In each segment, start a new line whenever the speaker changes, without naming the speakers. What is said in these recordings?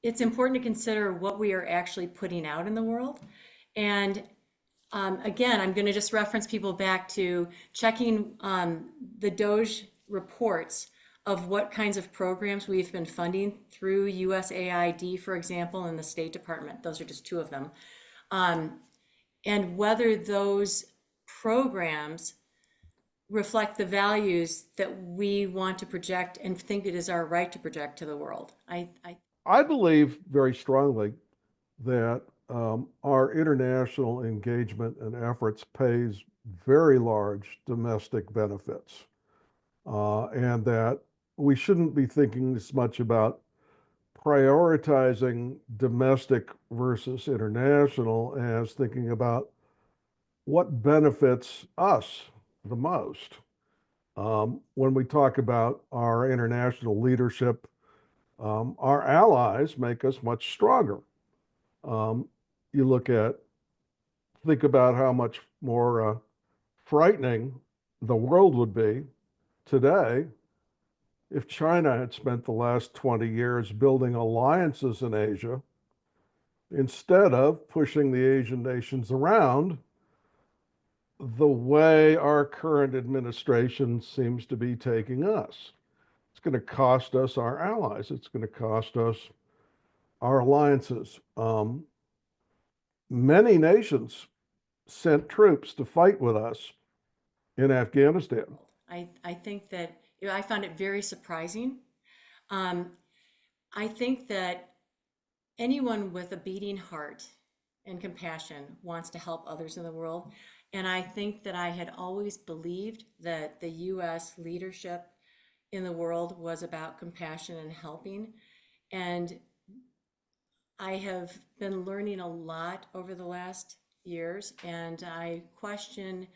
it's important to consider what we are actually putting out in the world. And again, I'm going to just reference people back to checking the DOGE reports of what kinds of programs we've been funding through USAID, for example, and the State Department. Those are just two of them. And whether those programs reflect the values that we want to project and think it is our right to project to the world.
I believe very strongly that our international engagement and efforts pays very large domestic benefits, and that we shouldn't be thinking as much about prioritizing domestic versus international as thinking about what benefits us the most. When we talk about our international leadership, our allies make us much stronger. Um, you think about how much more frightening the world would be today if China had spent the last 20 years building alliances in Asia instead of pushing the Asian nations around the way our current administration seems to be taking us. It's going to cost us our allies. It's going to cost us our alliances. Many nations sent troops to fight with us in Afghanistan.
I think that, I found it very surprising. Um, I think that anyone with a beating heart and compassion wants to help others in the world. And I think that I had always believed that the US leadership in the world was about compassion and helping. And I have been learning a lot over the last years, and I question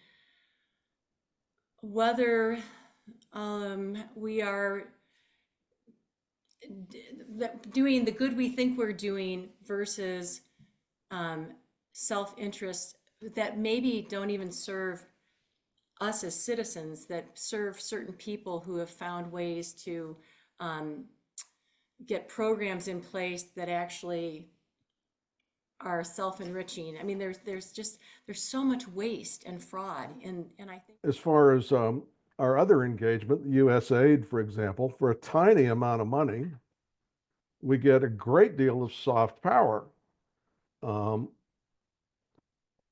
whether we are doing the good we think we're doing versus self-interest that maybe don't even serve us as citizens, that serve certain people who have found ways to get programs in place that actually are self-enriching. I mean, there's so much waste and fraud, and I think
As far as our other engagement, USAID, for example, for a tiny amount of money, we get a great deal of soft power. Um,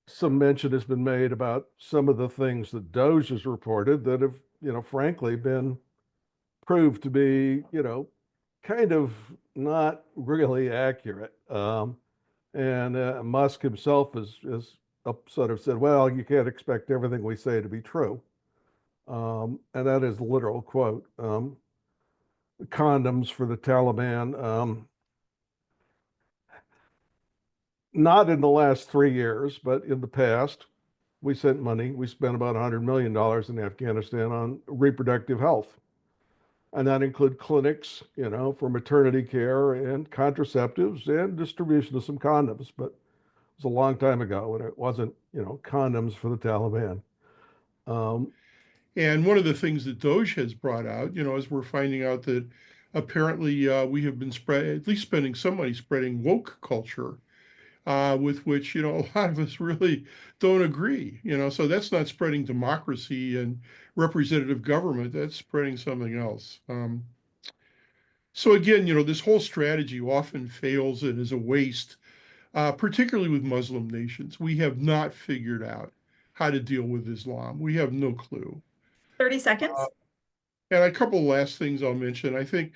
some mention has been made about some of the things that DOGE has reported that have, frankly, been proved to be, kind of not really accurate. And Musk himself has sort of said, well, you can't expect everything we say to be true. And that is a literal quote. Condoms for the Taliban. Not in the last 3 years, but in the past, we sent money. We spent about $100 million in Afghanistan on reproductive health. And that include clinics, for maternity care and contraceptives and distribution of some condoms. But it was a long time ago and it wasn't, condoms for the Taliban.
And one of the things that DOGE has brought out, is we're finding out that apparently we have been at least spending some money spreading woke culture, with which, a lot of us really don't agree, so that's not spreading democracy and representative government, that's spreading something else. So again, this whole strategy often fails and is a waste, particularly with Muslim nations. We have not figured out how to deal with Islam. We have no clue.
30 seconds.
And a couple of last things I'll mention. I think,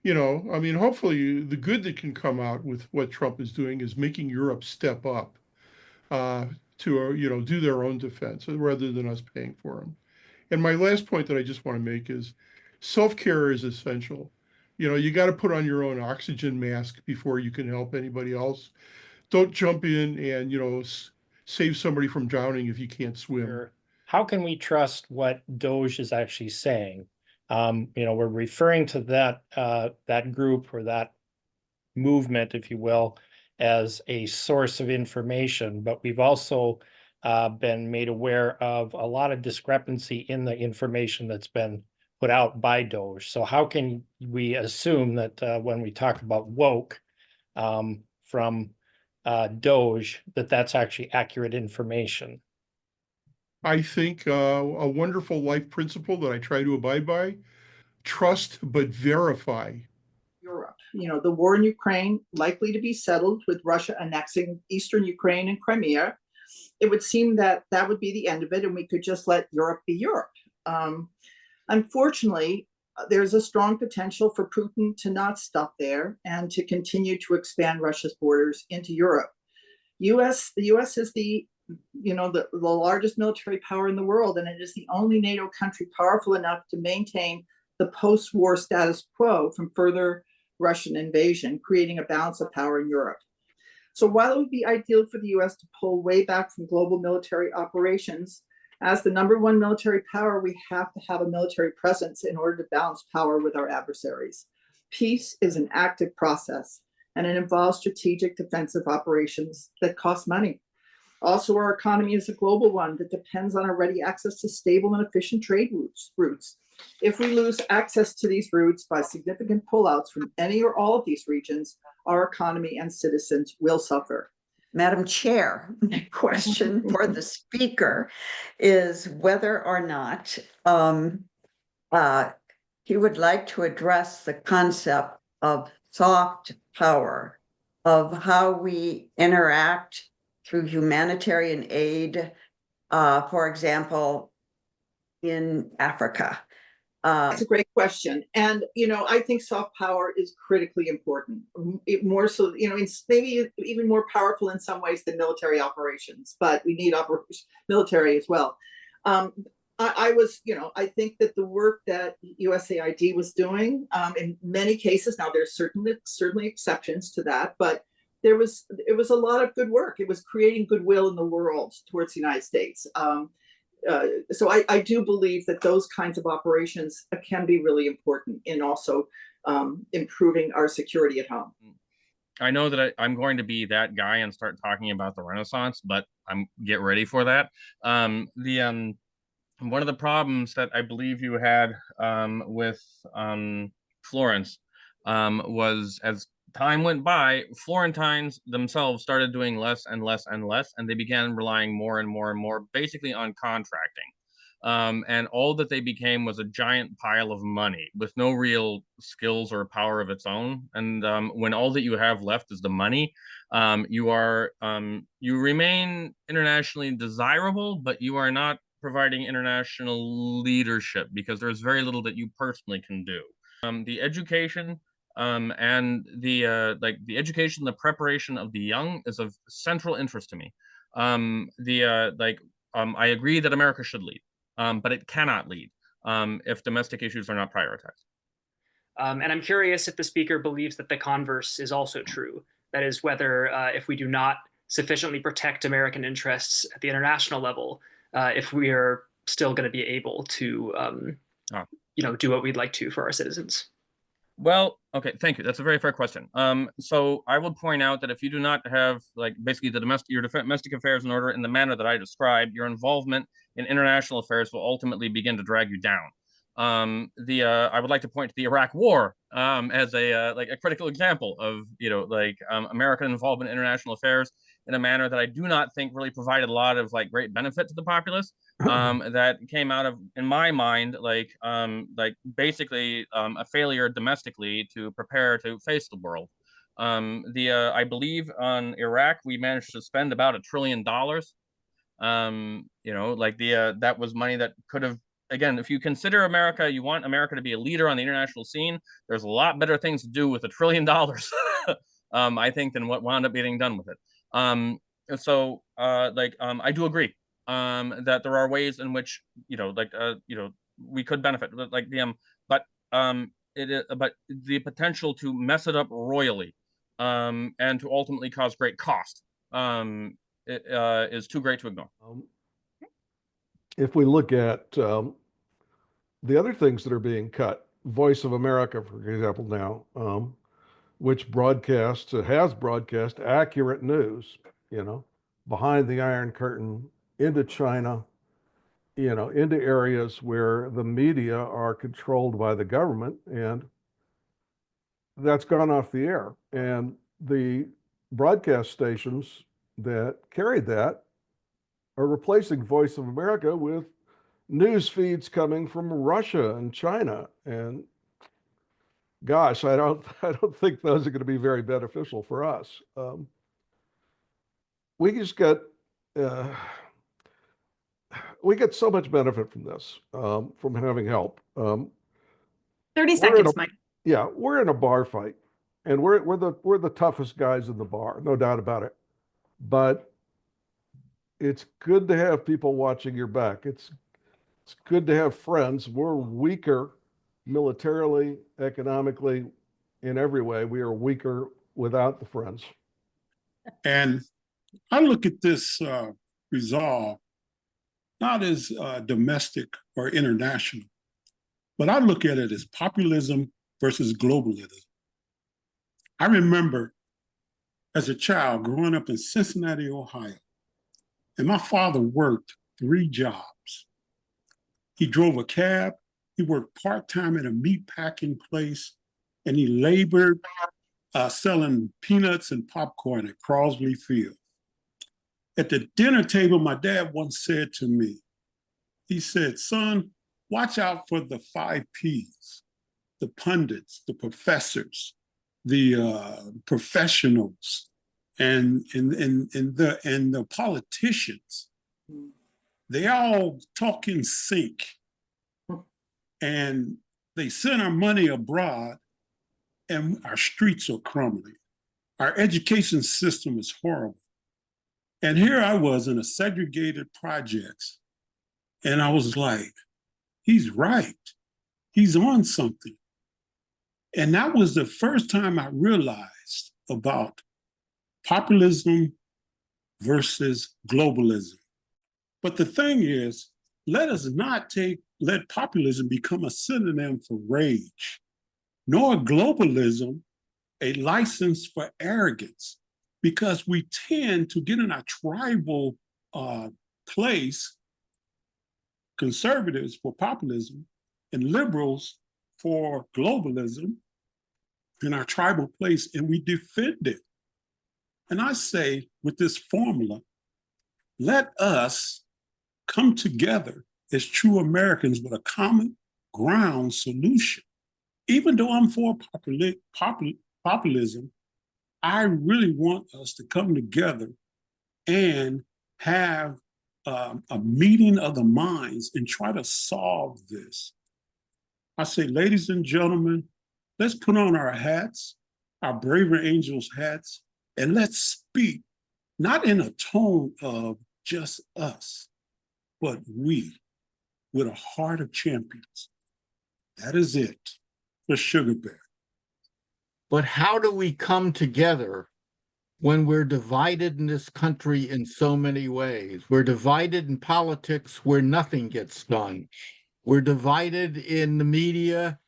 hopefully the good that can come out with what Trump is doing is making Europe step up to, do their own defense rather than us paying for them. And my last point that I just want to make is self-care is essential. You got to put on your own oxygen mask before you can help anybody else. Don't jump in and, save somebody from drowning if you can't swim.
Sure. How can we trust what DOGE is actually saying? We're referring to that group or that movement, if you will, as a source of information, but we've also been made aware of a lot of discrepancy in the information that's been put out by DOGE. So how can we assume that when we talk about woke, from DOGE that that's actually accurate information.
I think a wonderful life principle that I try to abide by: trust but verify.
Europe. The war in Ukraine likely to be settled with Russia annexing eastern Ukraine and Crimea. It would seem that that would be the end of it, and we could just let Europe be Europe. Unfortunately, there's a strong potential for Putin to not stop there and to continue to expand Russia's borders into Europe. The U.S. is the largest military power in the world, and it is the only NATO country powerful enough to maintain the post-war status quo from further Russian invasion, creating a balance of power in Europe. So while it would be ideal for the US to pull way back from global military operations, as the #1 military power, we have to have a military presence in order to balance power with our adversaries. Peace is an active process, and it involves strategic defensive operations that cost money. Also, our economy is a global one that depends on our ready access to stable and efficient trade routes. If we lose access to these routes by significant pullouts from any or all of these regions, our economy and citizens will suffer.
Madam Chair, my question for the speaker is whether or not he would like to address the concept of soft power, of how we interact through humanitarian aid, for example, in Africa.
That's a great question. And, I think soft power is critically important. More so, it's maybe even more powerful in some ways than military operations, but we need military as well. I think that the work that USAID was doing, in many cases, now there's certainly exceptions to that, but it was a lot of good work. It was creating goodwill in the world towards the United States. So I do believe that those kinds of operations can be really important in also improving our security at home.
I know that I'm going to be that guy and start talking about the Renaissance, but get ready for that. One of the problems that I believe you had with Florence was, as time went by, Florentines themselves started doing less and less and less, and they began relying more and more and more basically on contracting. And all that they became was a giant pile of money with no real skills or power of its own. And when all that you have left is the money, you remain internationally desirable, but you are not providing international leadership because there's very little that you personally can do. The education and the education, the preparation of the young is of central interest to me. I agree that America should lead, but it cannot lead if domestic issues are not prioritized.
And I'm curious if the speaker believes that the converse is also true. That is, whether if we do not sufficiently protect American interests at the international level, if we are still going to be able to, do what we'd like to for our citizens.
Well, okay, thank you. That's a very fair question. So I will point out that if you do not have basically your domestic affairs in order in the manner that I described, your involvement in international affairs will ultimately begin to drag you down. I would like to point to the Iraq War as a critical example of American involvement in international affairs in a manner that I do not think really provided a lot of great benefit to the populace. That came out of, in my mind, basically a failure domestically to prepare to face the world. I believe on Iraq we managed to spend about $1 trillion. That was money that could have. Again, if you consider America, you want America to be a leader on the international scene, there's a lot better things to do with $1 trillion, I think, than what wound up getting done with it. I do agree that there are ways in which we could benefit, but the potential to mess it up royally and to ultimately cause great cost is too great to ignore.
If we look at the other things that are being cut, Voice of America, for example, now, which has broadcast accurate news, behind the Iron Curtain into China, into areas where the media are controlled by the government, and that's gone off the air. And the broadcast stations that carried that are replacing Voice of America with news feeds coming from Russia and China. And gosh, I don't think those are going to be very beneficial for us. We just get we get so much benefit from this, from having help.
30
We're in
seconds,
a-
Mike.
Yeah, we're in a bar fight, and we're the toughest guys in the bar, no doubt about it. But it's good to have people watching your back. It's good to have friends. We're weaker militarily, economically, in every way. We are weaker without the friends.
And I look at this resolve not as domestic or international, but I look at it as populism versus globalism. I remember as a child growing up in Cincinnati, Ohio, and my father worked 3 jobs. He drove a cab, he worked part-time at a meat packing place, and he labored selling peanuts and popcorn at Crosby Field. At the dinner table, my dad once said to me, he said, son, watch out for the 5 Ps, the pundits, the professors, the professionals, and the politicians. They all talk in sync, and they send our money abroad, and our streets are crumbling. Our education system is horrible. And here I was in a segregated projects, and I was like, he's right. He's on something. And that was the first time I realized about populism versus globalism. But the thing is, let us not let populism become a synonym for rage, nor globalism a license for arrogance, because we tend to get in a tribal place, conservatives for populism and liberals for globalism, in our tribal place, and we defend it. And I say with this formula, let us come together as true Americans with a common ground solution. Even though I'm for populism, I really want us to come together and have a meeting of the minds and try to solve this. I say, ladies and gentlemen, let's put on our hats, our Braver Angels hats, and let's speak, not in a tone of just us, but we, with a heart of champions. That is it for Sugar Bear.
But how do we come together when we're divided in this country in so many ways? We're divided in politics where nothing gets done. We're divided in the media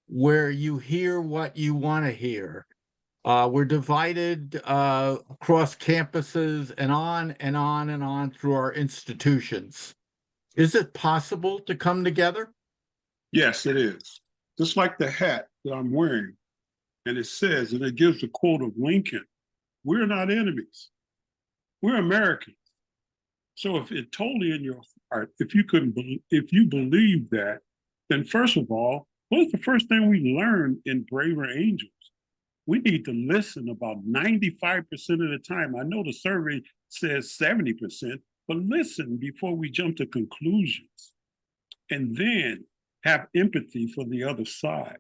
where you hear what you want to hear. We're divided across campuses and on and on and on through our institutions. Is it possible to come together?
Yes, it is. Just like the hat that I'm wearing. And it says, and it gives a quote of Lincoln, we're not enemies. We're Americans. So if it's totally in your heart, if you believe that, then first of all, what's the first thing we learned in Braver Angels? We need to listen about 95% of the time. I know the survey says 70%, but listen before we jump to conclusions. And then have empathy for the other side.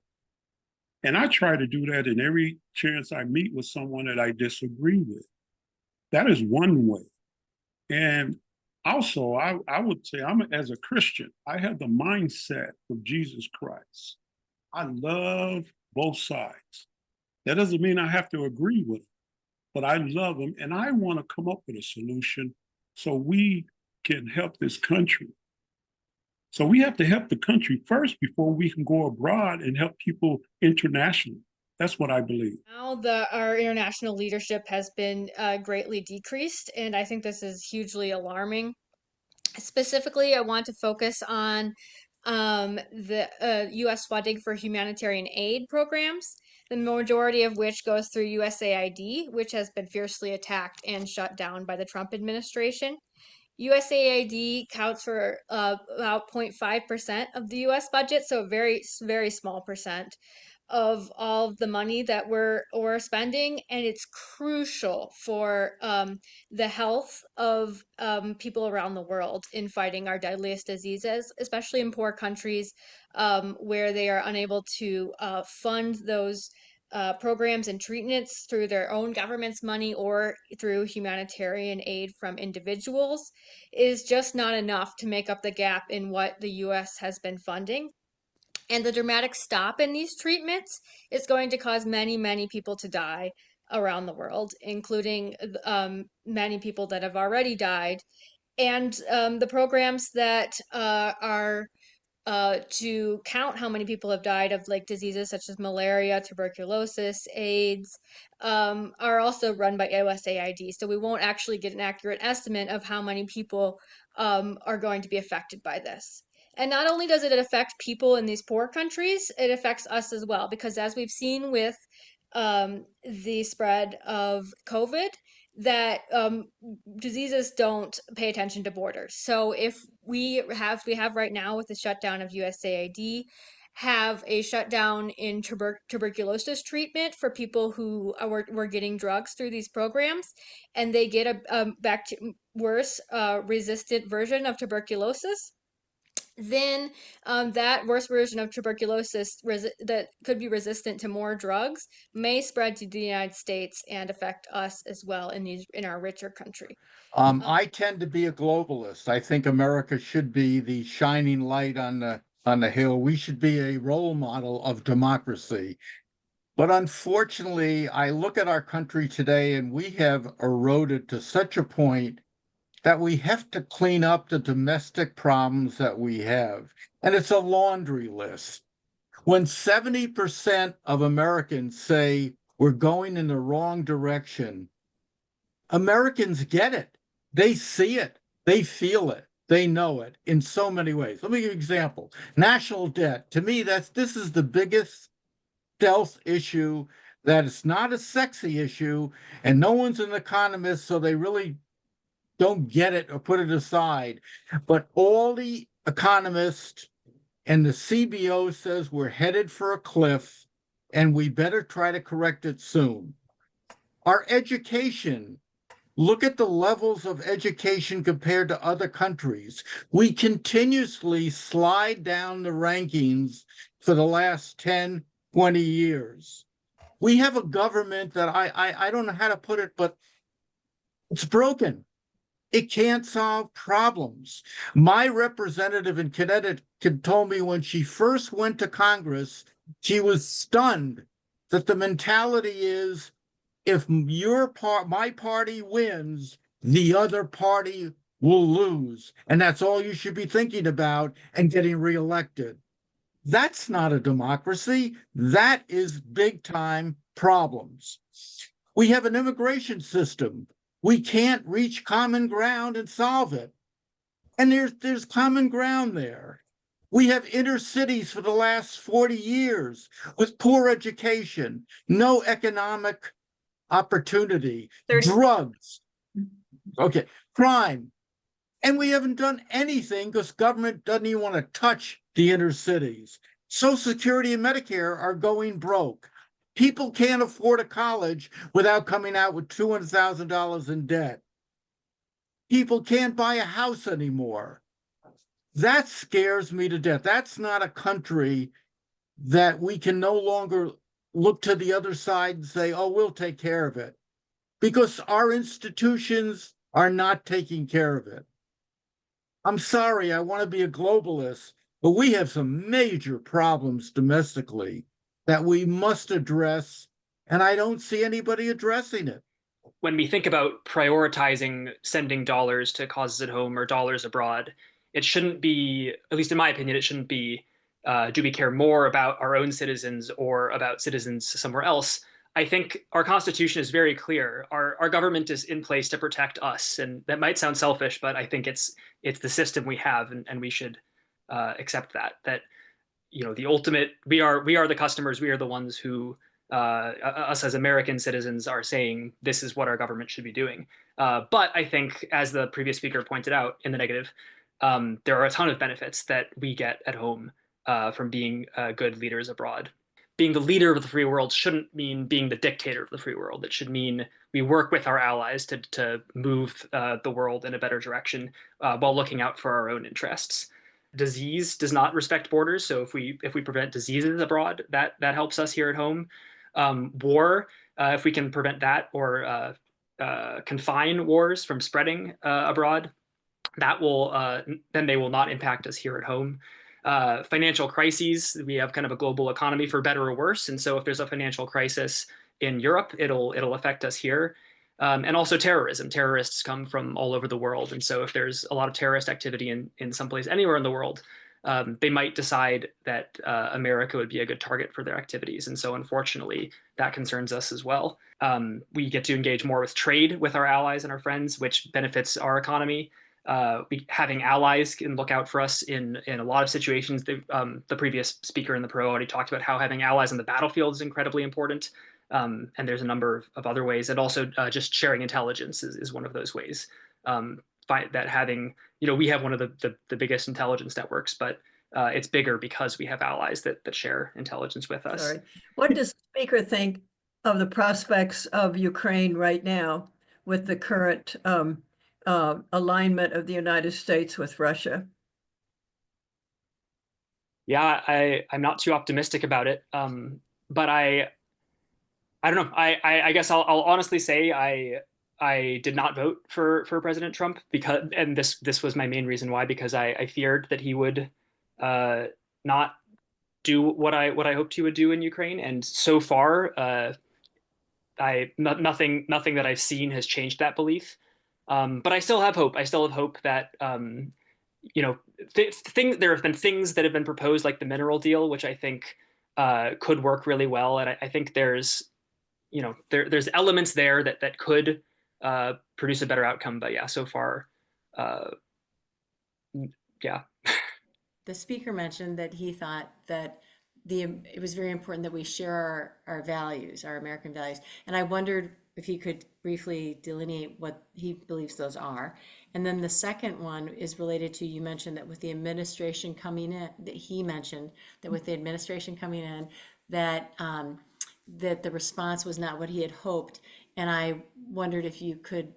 And I try to do that in every chance I meet with someone that I disagree with. That is one way. And also, I would say, as a Christian, I have the mindset of Jesus Christ. I love both sides. That doesn't mean I have to agree with them, but I love them, and I want to come up with a solution so we can help this country. So we have to help the country first before we can go abroad and help people internationally. That's what I believe.
Now our international leadership has been greatly decreased, and I think this is hugely alarming. Specifically, I want to focus on the U.S. funding for humanitarian aid programs. the majority of which goes through USAID, which has been fiercely attacked and shut down by the Trump administration. USAID counts for about 0.5% of the US budget, so a very, very small percent of all of the money that we're spending, and it's crucial for the health of people around the world in fighting our deadliest diseases, especially in poor countries where they are unable to fund those programs and treatments through their own government's money or through humanitarian aid from individuals is just not enough to make up the gap in what the US has been funding. And the dramatic stop in these treatments is going to cause many, many people to die around the world, including many people that have already died. And the programs that are to count how many people have died of like diseases such as malaria, tuberculosis, AIDS, are also run by USAID. So we won't actually get an accurate estimate of how many people are going to be affected by this. And not only does it affect people in these poor countries, it affects us as well, because as we've seen with the spread of COVID, that diseases don't pay attention to borders. So if we have right now with the shutdown of USAID, have a shutdown in tuberculosis treatment for people who were getting drugs through these programs, and they get a worse resistant version of tuberculosis, then that worse version of tuberculosis that could be resistant to more drugs may spread to the United States and affect us as well in our richer country.
I tend to be a globalist. I think America should be the shining light on the hill. We should be a role model of democracy. But unfortunately, I look at our country today and we have eroded to such a point that we have to clean up the domestic problems that we have. And it's a laundry list. When 70% of Americans say we're going in the wrong direction, Americans get it. They see it. They feel it. They know it in so many ways. Let me give you an example. National debt. To me, this is the biggest stealth issue, that it's not a sexy issue, and no one's an economist, so they really don't get it or put it aside. But all the economists and the CBO says we're headed for a cliff and we better try to correct it soon. Our education, look at the levels of education compared to other countries. We continuously slide down the rankings for the last 10, 20 years. We have a government that I don't know how to put it, but it's broken. It can't solve problems. My representative in Connecticut told me when she first went to Congress, she was stunned that the mentality is, if my party wins, the other party will lose. And that's all you should be thinking about and getting reelected. That's not a democracy. That is big time problems. We have an immigration system. We can't reach common ground and solve it. And there's common ground there. We have inner cities for the last 40 years with poor education, no economic opportunity, drugs, crime. And we haven't done anything because government doesn't even want to touch the inner cities. Social Security and Medicare are going broke. People can't afford a college without coming out with $200,000 in debt. People can't buy a house anymore. That scares me to death. That's not a country that we can no longer look to the other side and say, oh, we'll take care of it. Because our institutions are not taking care of it. I'm sorry, I want to be a globalist, but we have some major problems domestically that we must address, and I don't see anybody addressing it.
When we think about prioritizing sending dollars to causes at home or dollars abroad, it shouldn't be, at least in my opinion, it shouldn't be, do we care more about our own citizens or about citizens somewhere else? I think our Constitution is very clear. Our government is in place to protect us, and that might sound selfish, but I think it's the system we have, and we should accept that. That the ultimate, we are the customers. We are the ones who us as American citizens are saying this is what our government should be doing. But I think, as the previous speaker pointed out in the negative, there are a ton of benefits that we get at home from being good leaders abroad. Being the leader of the free world shouldn't mean being the dictator of the free world. It should mean we work with our allies to move the world in a better direction while looking out for our own interests. Disease does not respect borders, so if we prevent diseases abroad, that helps us here at home. War, if we can prevent that or confine wars from spreading abroad, that will then they will not impact us here at home. Financial crises, we have kind of a global economy for better or worse, and so if there's a financial crisis in Europe, it'll affect us here. And also terrorism. Terrorists come from all over the world, and so if there's a lot of terrorist activity in someplace anywhere in the world, they might decide that America would be a good target for their activities, and so unfortunately, that concerns us as well. We get to engage more with trade with our allies and our friends, which benefits our economy. Having allies can look out for us in a lot of situations. The previous speaker in the pro already talked about how having allies on the battlefield is incredibly important. And there's a number of other ways. And also just sharing intelligence is one of those ways. By that having, we have one of the biggest intelligence networks, but it's bigger because we have allies that share intelligence with us.
Sorry. What does the speaker think of the prospects of Ukraine right now with the current alignment of the United States with Russia?
Yeah, I'm not too optimistic about it. But I don't know. I guess I'll honestly say I did not vote for President Trump because, and this was my main reason why, because I feared that he would not do what I hoped he would do in Ukraine, and so far nothing that I've seen has changed that belief. But I still have hope. I still have hope that there have been things that have been proposed, like the mineral deal, which I think could work really well, and I think there's elements there that could produce a better outcome. But yeah, so far, yeah.
The speaker mentioned that he thought that it was very important that we share our values, our American values. And I wondered if he could briefly delineate what he believes those are. And then the second one is related to, you mentioned that with the administration coming in, that he mentioned that with the administration coming in, that that the response was not what he had hoped. And I wondered if he could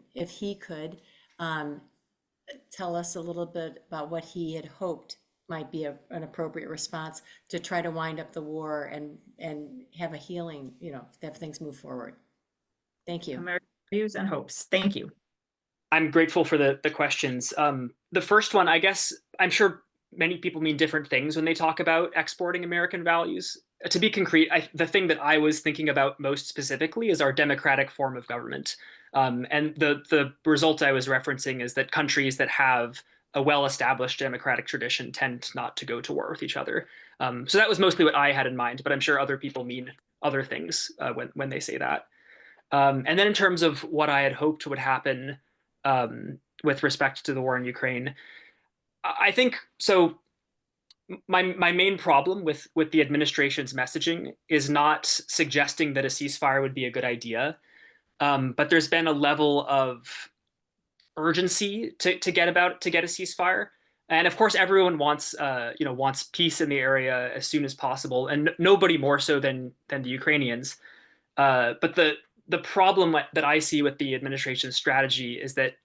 tell us a little bit about what he had hoped might be an appropriate response to try to wind up the war and have a healing, have things move forward. Thank you.
American views and hopes. Thank you.
I'm grateful for the questions. The first one, I guess, I'm sure many people mean different things when they talk about exporting American values. To be concrete, the thing that I was thinking about most specifically is our democratic form of government. And the result I was referencing is that countries that have a well-established democratic tradition tend not to go to war with each other. So that was mostly what I had in mind, but I'm sure other people mean other things when they say that. And then in terms of what I had hoped would happen with respect to the war in Ukraine, I think so. My main problem with the administration's messaging is not suggesting that a ceasefire would be a good idea, but there's been a level of urgency to get a ceasefire, and of course everyone wants peace in the area as soon as possible, and nobody more so than the Ukrainians. But the problem that I see with the administration's strategy is that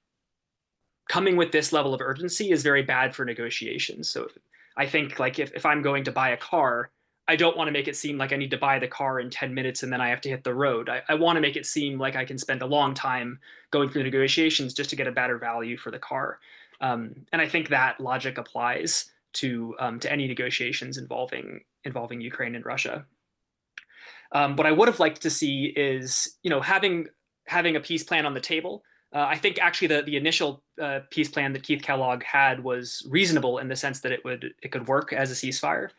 coming with this level of urgency is very bad for negotiations. So I think, like, if I'm going to buy a car, I don't want to make it seem like I need to buy the car in 10 minutes and then I have to hit the road. I want to make it seem like I can spend a long time going through negotiations just to get a better value for the car. And I think that logic applies to any negotiations involving Ukraine and Russia. What I would have liked to see is, having a peace plan on the table. I think actually the initial peace plan that Keith Kellogg had was reasonable in the sense that it could work as a ceasefire.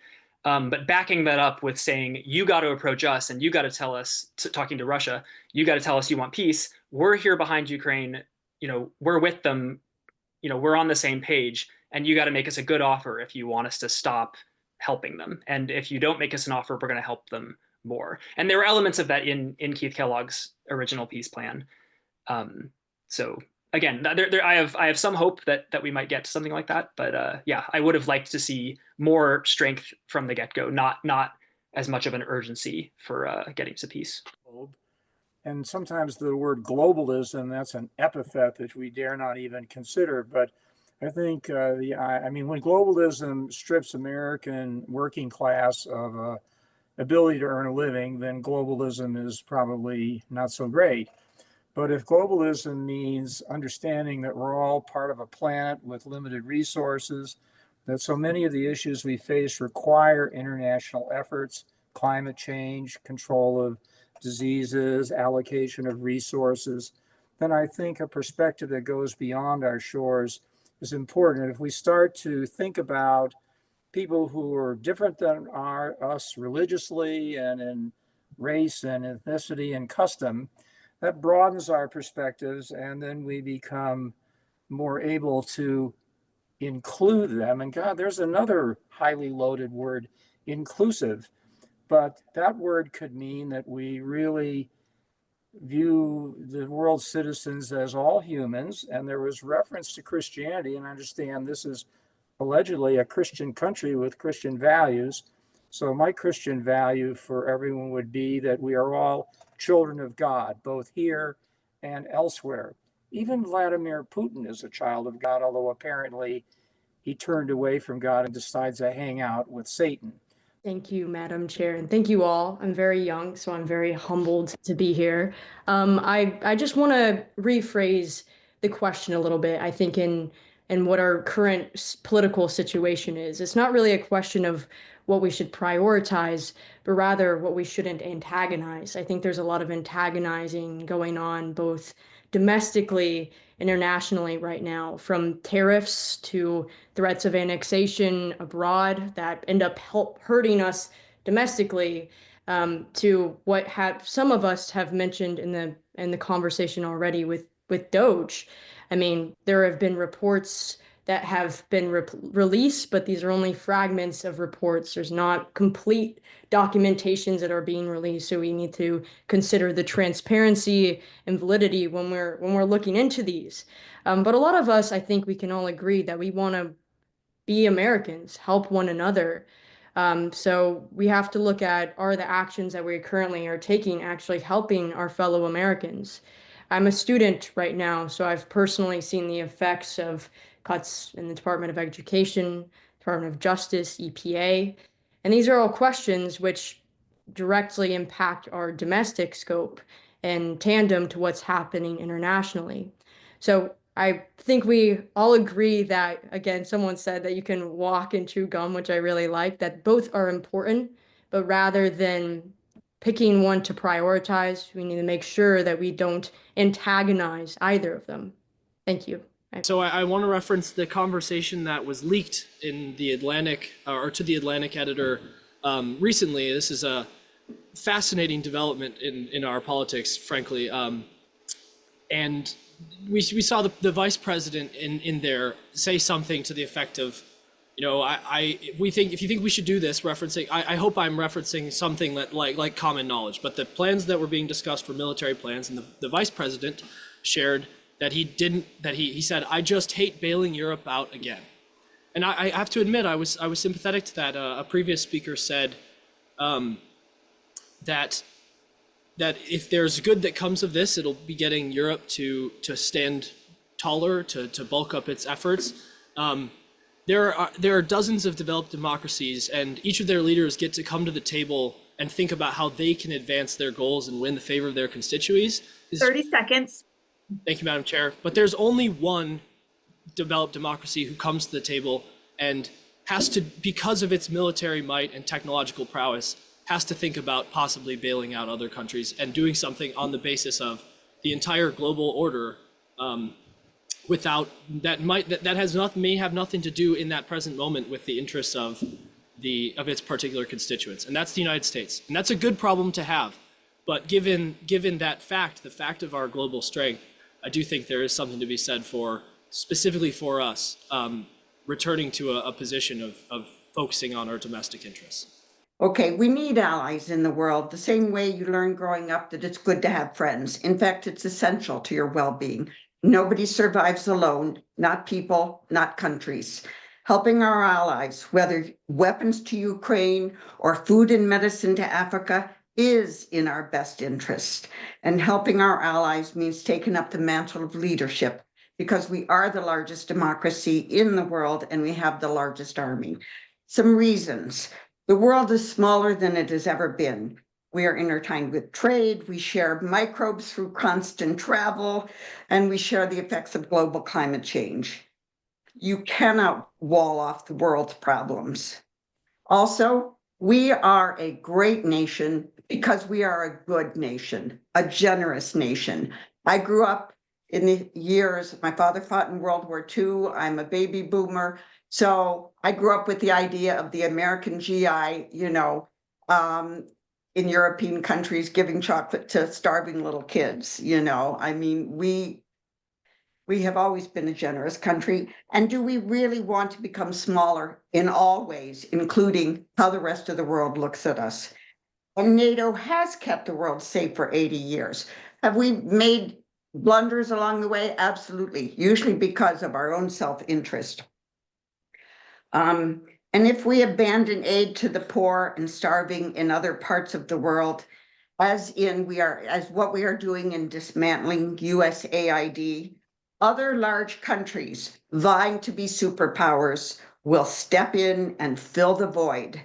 But backing that up with saying, you got to approach us and you got to tell us, talking to Russia, you got to tell us you want peace. We're here behind Ukraine. We're with them. We're on the same page, and you got to make us a good offer if you want us to stop helping them. And if you don't make us an offer, we're going to help them more. And there were elements of that in Keith Kellogg's original peace plan. So again, I have some hope that we might get to something like that. But yeah, I would have liked to see more strength from the get-go, not as much of an urgency for getting to peace.
And sometimes the word globalism, that's an epithet that we dare not even consider. But I think, I mean, when globalism strips American working class of ability to earn a living, then globalism is probably not so great. But if globalism means understanding that we're all part of a planet with limited resources, that so many of the issues we face require international efforts, climate change, control of diseases, allocation of resources, then I think a perspective that goes beyond our shores is important. And if we start to think about people who are different than us religiously and in race and ethnicity and custom, that broadens our perspectives, and then we become more able to include them. And God, there's another highly loaded word, inclusive. But that word could mean that we really view the world's citizens as all humans. And there was reference to Christianity, and I understand this is allegedly a Christian country with Christian values. So my Christian value for everyone would be that we are all children of God, both here and elsewhere. Even Vladimir Putin is a child of God, although apparently he turned away from God and decides to hang out with Satan.
Thank you, Madam Chair, and thank you all. I'm very young, so I'm very humbled to be here. I just want to rephrase the question a little bit, I think, in what our current political situation is. It's not really a question of what we should prioritize, but rather what we shouldn't antagonize. I think there's a lot of antagonizing going on both domestically, internationally right now, from tariffs to threats of annexation abroad that end up hurting us domestically, to what some of us have mentioned in the conversation already with DOGE. I mean, there have been reports that have been released, but these are only fragments of reports. There's not complete documentations that are being released. So we need to consider the transparency and validity when we're looking into these. But a lot of us, I think we can all agree that we want to be Americans, help one another. So we have to look at, are the actions that we currently are taking actually helping our fellow Americans? I'm a student right now, so I've personally seen the effects of cuts in the Department of Education, Department of Justice, EPA. And these are all questions which directly impact our domestic scope in tandem to what's happening internationally. So I think we all agree that, again, someone said that you can walk and chew gum, which I really like, that both are important, but rather than picking one to prioritize, we need to make sure that we don't antagonize either of them. Thank you.
So I want to reference the conversation that was leaked in the Atlantic, or to the Atlantic editor recently. This is a fascinating development in our politics, frankly. And we saw the vice president in there say something to the effect of, you know, if you think we should do this, referencing, I hope I'm referencing something that like common knowledge, but the plans that were being discussed were military plans, and the vice president shared that he said, I just hate bailing Europe out again. And I have to admit, I was sympathetic to that. A previous speaker said that if there's good that comes of this, it'll be getting Europe to stand taller, to bulk up its efforts. There are dozens of developed democracies, and each of their leaders get to come to the table and think about how they can advance their goals and win the favor of their constituencies.
30 seconds.
Thank you, Madam Chair. But there's only one developed democracy who comes to the table and has to, because of its military might and technological prowess, has to think about possibly bailing out other countries and doing something on the basis of the entire global order, without may have nothing to do in that present moment with the interests of its particular constituents, and that's the United States, and that's a good problem to have. But given that fact, the fact of our global strength, I do think there is something to be said for, specifically for us, returning to a position of focusing on our domestic interests.
Okay, we need allies in the world, the same way you learn growing up that it's good to have friends. In fact, it's essential to your well-being. Nobody survives alone, not people, not countries. Helping our allies, whether weapons to Ukraine or food and medicine to Africa, is in our best interest. And helping our allies means taking up the mantle of leadership, because we are the largest democracy in the world and we have the largest army. Some reasons. The world is smaller than it has ever been. We are intertwined with trade, we share microbes through constant travel, and we share the effects of global climate change. You cannot wall off the world's problems. Also, we are a great nation because we are a good nation, a generous nation. I grew up in the years, my father fought in World War II, I'm a baby boomer. So I grew up with the idea of the American GI, in European countries giving chocolate to starving little kids, I mean, we have always been a generous country. And do we really want to become smaller in all ways, including how the rest of the world looks at us? And NATO has kept the world safe for 80 years. Have we made blunders along the way? Absolutely, usually because of our own self-interest. And if we abandon aid to the poor and starving in other parts of the world, as what we are doing in dismantling USAID, other large countries vying to be superpowers will step in and fill the void.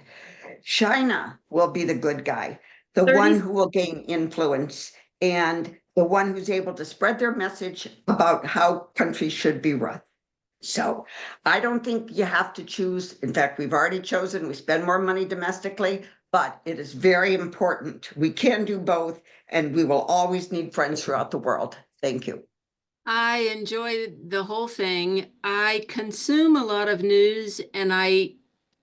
China will be the good guy, the one who will gain influence and the one who's able to spread their message about how countries should be run. So I don't think you have to choose. In fact, we've already chosen, we spend more money domestically, but it is very important. We can do both, and we will always need friends throughout the world. Thank you.
I enjoy the whole thing. I consume a lot of news, and I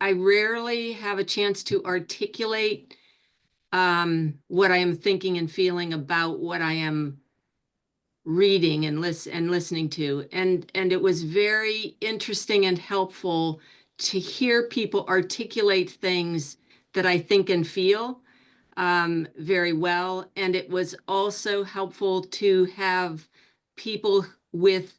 rarely have a chance to articulate what I am thinking and feeling about what I am reading and listening to. And it was very interesting and helpful to hear people articulate things that I think and feel very well. And it was also helpful to have people with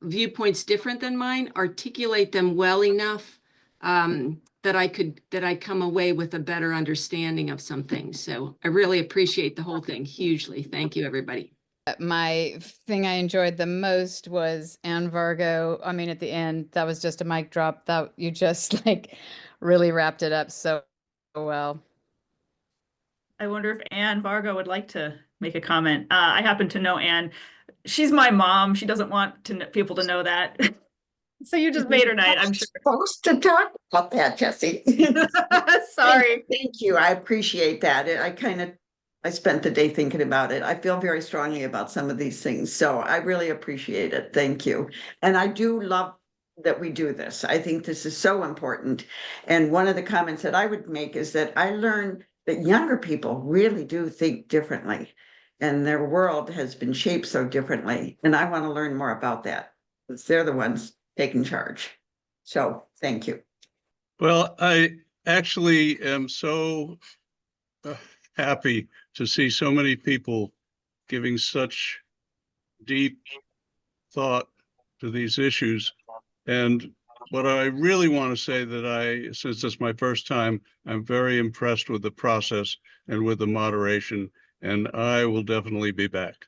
viewpoints different than mine articulate them well enough that I come away with a better understanding of some things. So I really appreciate the whole thing hugely. Thank you, everybody.
My thing I enjoyed the most was Anne Vargo. I mean, at the end, that was just a mic drop. That you just really wrapped it up so well.
I wonder if Anne Vargo would like to make a comment. I happen to know Anne. She's my mom. She doesn't want people to know that. So you just made her night, I'm sure.
Supposed to talk about that, Jesse.
Sorry.
Thank you. I appreciate that. I spent the day thinking about it. I feel very strongly about some of these things. So I really appreciate it. Thank you. And I do love that we do this. I think this is so important. And one of the comments that I would make is that I learned that younger people really do think differently. And their world has been shaped so differently. And I want to learn more about that, because they're the ones taking charge. So thank you.
Well, I actually am so happy to see so many people giving such deep thought to these issues. And what I really want to say that since it's my first time, I'm very impressed with the process and with the moderation, and I will definitely be back.